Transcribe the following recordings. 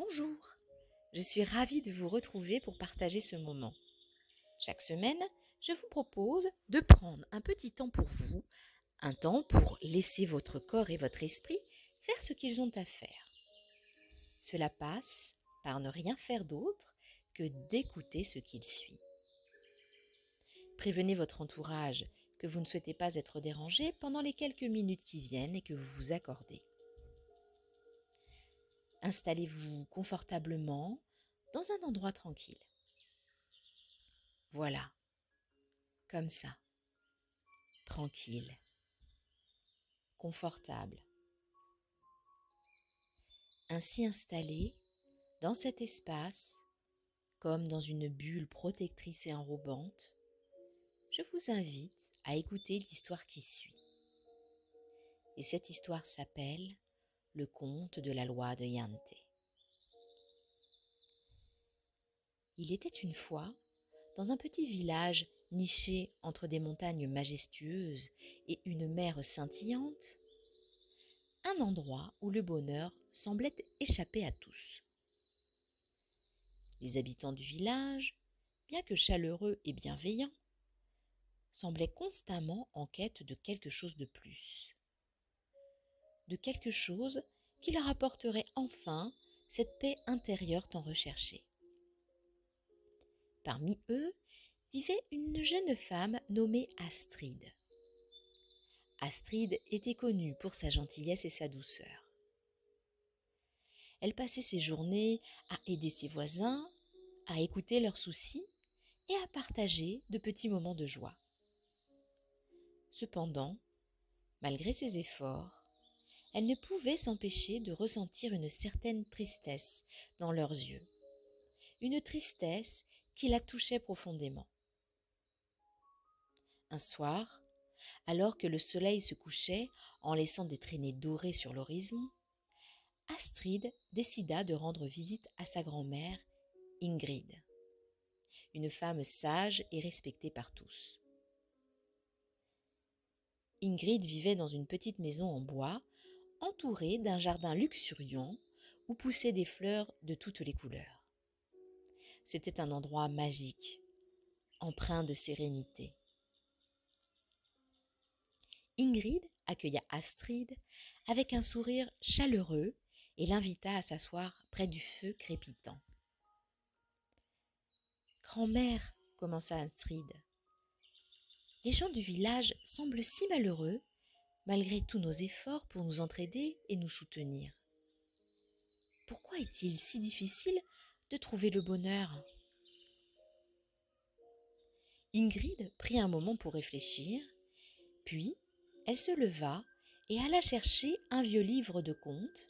Bonjour, je suis ravie de vous retrouver pour partager ce moment. Chaque semaine, je vous propose de prendre un petit temps pour vous, un temps pour laisser votre corps et votre esprit faire ce qu'ils ont à faire. Cela passe par ne rien faire d'autre que d'écouter ce qu'il suit. Prévenez votre entourage que vous ne souhaitez pas être dérangé pendant les quelques minutes qui viennent et que vous vous accordez. Installez-vous confortablement dans un endroit tranquille. Voilà, comme ça, tranquille, confortable. Ainsi installé dans cet espace, comme dans une bulle protectrice et enrobante, je vous invite à écouter l'histoire qui suit. Et cette histoire s'appelle Le conte de la loi de Yante. Il était une fois, dans un petit village niché entre des montagnes majestueuses et une mer scintillante, un endroit où le bonheur semblait échapper à tous. Les habitants du village, bien que chaleureux et bienveillants, semblaient constamment en quête de quelque chose de plus, de quelque chose qui leur apporterait enfin cette paix intérieure tant recherchée. Parmi eux vivait une jeune femme nommée Astrid. Astrid était connue pour sa gentillesse et sa douceur. Elle passait ses journées à aider ses voisins, à écouter leurs soucis et à partager de petits moments de joie. Cependant, malgré ses efforts, elle ne pouvait s'empêcher de ressentir une certaine tristesse dans leurs yeux, une tristesse qui la touchait profondément. Un soir, alors que le soleil se couchait en laissant des traînées dorées sur l'horizon, Astrid décida de rendre visite à sa grand-mère, Ingrid, une femme sage et respectée par tous. Ingrid vivait dans une petite maison en bois, entourée d'un jardin luxuriant où poussaient des fleurs de toutes les couleurs. C'était un endroit magique, empreint de sérénité. Ingrid accueilla Astrid avec un sourire chaleureux et l'invita à s'asseoir près du feu crépitant. « Grand-mère, commença Astrid, les gens du village semblent si malheureux, malgré tous nos efforts pour nous entraider et nous soutenir. Pourquoi est-il si difficile de trouver le bonheur ?» Ingrid prit un moment pour réfléchir, puis elle se leva et alla chercher un vieux livre de contes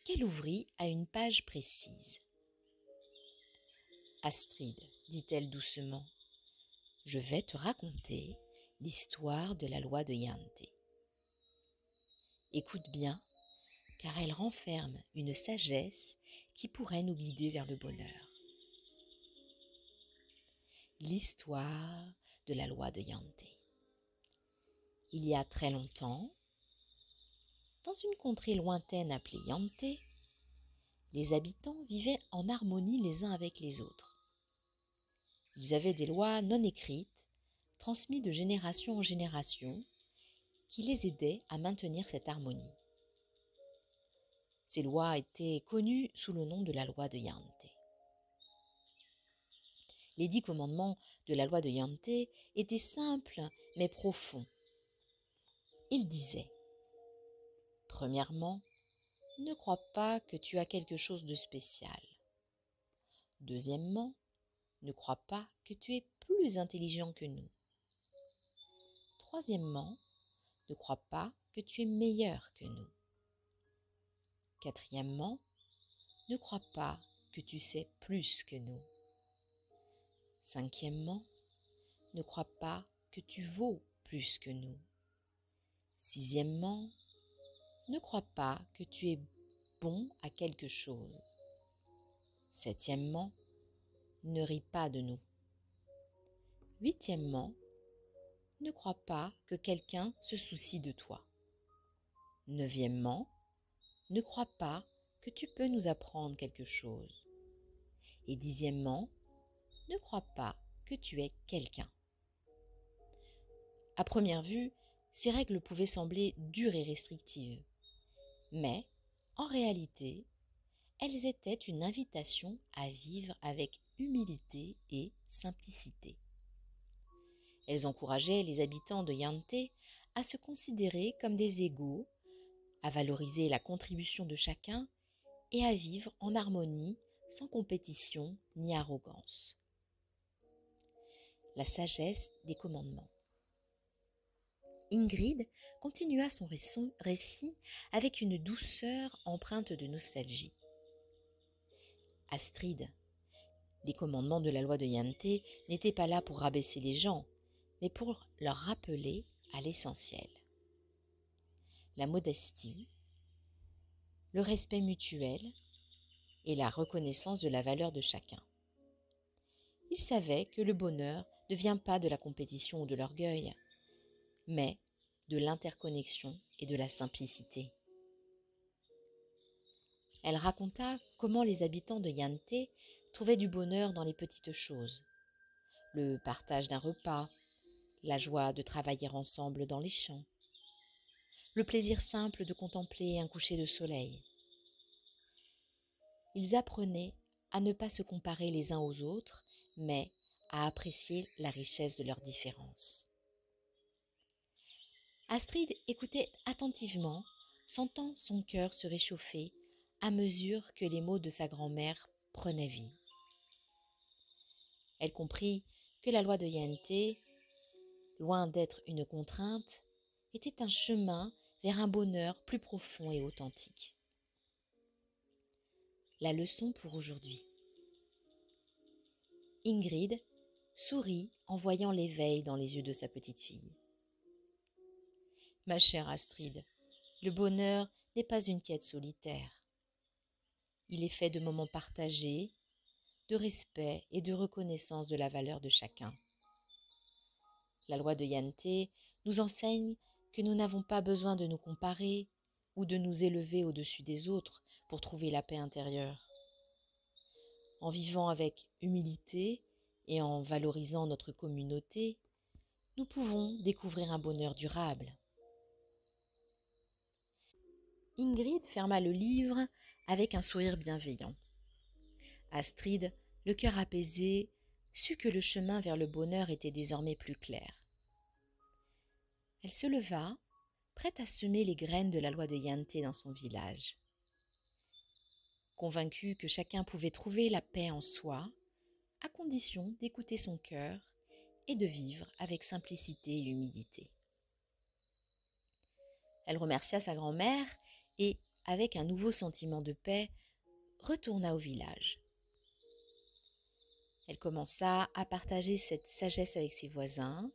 qu'elle ouvrit à une page précise. « Astrid, dit-elle doucement, je vais te raconter l'histoire de la loi de Yante. Écoute bien, car elle renferme une sagesse qui pourrait nous guider vers le bonheur. L'histoire de la loi de Yante. Il y a très longtemps, dans une contrée lointaine appelée Yante, les habitants vivaient en harmonie les uns avec les autres. Ils avaient des lois non écrites, transmises de génération en génération, qui les aidaient à maintenir cette harmonie. Ces lois étaient connues sous le nom de la loi de Yante. Les 10 commandements de la loi de Yante étaient simples mais profonds. Ils disaient: premièrement, ne crois pas que tu as quelque chose de spécial. Deuxièmement, ne crois pas que tu es plus intelligent que nous. Troisièmement, ne crois pas que tu es meilleur que nous. Quatrièmement, ne crois pas que tu sais plus que nous. Cinquièmement, ne crois pas que tu vaux plus que nous. Sixièmement, ne crois pas que tu es bon à quelque chose. Septièmement, ne ris pas de nous. Huitièmement, ne crois pas que quelqu'un se soucie de toi. Neuvièmement, ne crois pas que tu peux nous apprendre quelque chose. Et dixièmement, ne crois pas que tu es quelqu'un. À première vue, ces règles pouvaient sembler dures et restrictives, mais en réalité, elles étaient une invitation à vivre avec humilité et simplicité. Elles encourageaient les habitants de Yante à se considérer comme des égaux, à valoriser la contribution de chacun et à vivre en harmonie sans compétition ni arrogance. La sagesse des commandements. Ingrid continua son récit avec une douceur empreinte de nostalgie. Astrid, les commandements de la loi de Yante n'étaient pas là pour rabaisser les gens, mais pour leur rappeler à l'essentiel. La modestie, le respect mutuel et la reconnaissance de la valeur de chacun. Il savait que le bonheur ne vient pas de la compétition ou de l'orgueil, mais de l'interconnexion et de la simplicité. Elle raconta comment les habitants de Yante trouvaient du bonheur dans les petites choses, le partage d'un repas, la joie de travailler ensemble dans les champs, le plaisir simple de contempler un coucher de soleil. Ils apprenaient à ne pas se comparer les uns aux autres, mais à apprécier la richesse de leurs différences. Astrid écoutait attentivement, sentant son cœur se réchauffer à mesure que les mots de sa grand-mère prenaient vie. Elle comprit que la loi de Yante, loin d'être une contrainte, était un chemin vers un bonheur plus profond et authentique. La leçon pour aujourd'hui. Ingrid sourit en voyant l'éveil dans les yeux de sa petite fille. Ma chère Astrid, le bonheur n'est pas une quête solitaire. Il est fait de moments partagés, de respect et de reconnaissance de la valeur de chacun. La loi de Yante nous enseigne que nous n'avons pas besoin de nous comparer ou de nous élever au-dessus des autres pour trouver la paix intérieure. En vivant avec humilité et en valorisant notre communauté, nous pouvons découvrir un bonheur durable. Ingrid ferma le livre avec un sourire bienveillant. Astrid, le cœur apaisé, sut que le chemin vers le bonheur était désormais plus clair. Elle se leva, prête à semer les graines de la loi de Yante dans son village. Convaincue que chacun pouvait trouver la paix en soi, à condition d'écouter son cœur et de vivre avec simplicité et humilité. Elle remercia sa grand-mère et, avec un nouveau sentiment de paix, retourna au village. Elle commença à partager cette sagesse avec ses voisins,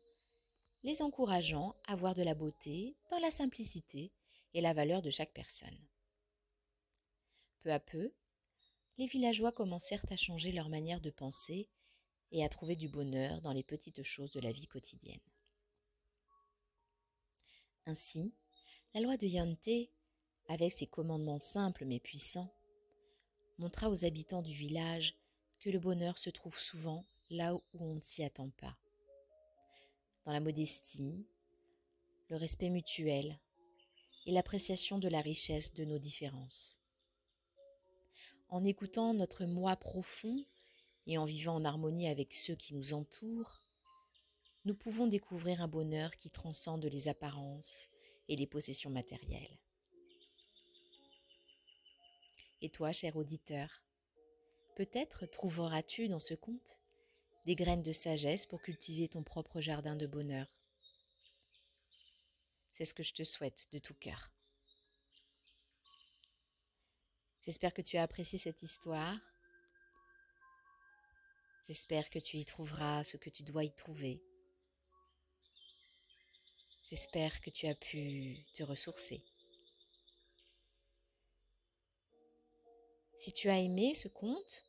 les encourageant à voir de la beauté dans la simplicité et la valeur de chaque personne. Peu à peu, les villageois commencèrent à changer leur manière de penser et à trouver du bonheur dans les petites choses de la vie quotidienne. Ainsi, la loi de Yante, avec ses commandements simples mais puissants, montra aux habitants du village que le bonheur se trouve souvent là où on ne s'y attend pas. Dans la modestie, le respect mutuel et l'appréciation de la richesse de nos différences. En écoutant notre moi profond et en vivant en harmonie avec ceux qui nous entourent, nous pouvons découvrir un bonheur qui transcende les apparences et les possessions matérielles. Et toi, cher auditeur, peut-être trouveras-tu dans ce conte des graines de sagesse pour cultiver ton propre jardin de bonheur. C'est ce que je te souhaite de tout cœur. J'espère que tu as apprécié cette histoire. J'espère que tu y trouveras ce que tu dois y trouver. J'espère que tu as pu te ressourcer. Si tu as aimé ce conte,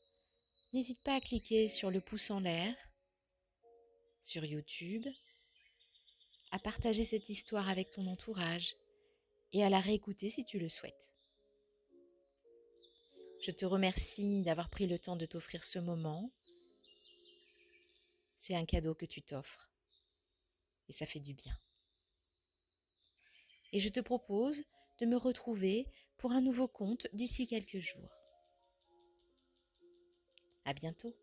n'hésite pas à cliquer sur le pouce en l'air, sur YouTube, à partager cette histoire avec ton entourage et à la réécouter si tu le souhaites. Je te remercie d'avoir pris le temps de t'offrir ce moment. C'est un cadeau que tu t'offres et ça fait du bien. Et je te propose de me retrouver pour un nouveau conte d'ici quelques jours. À bientôt.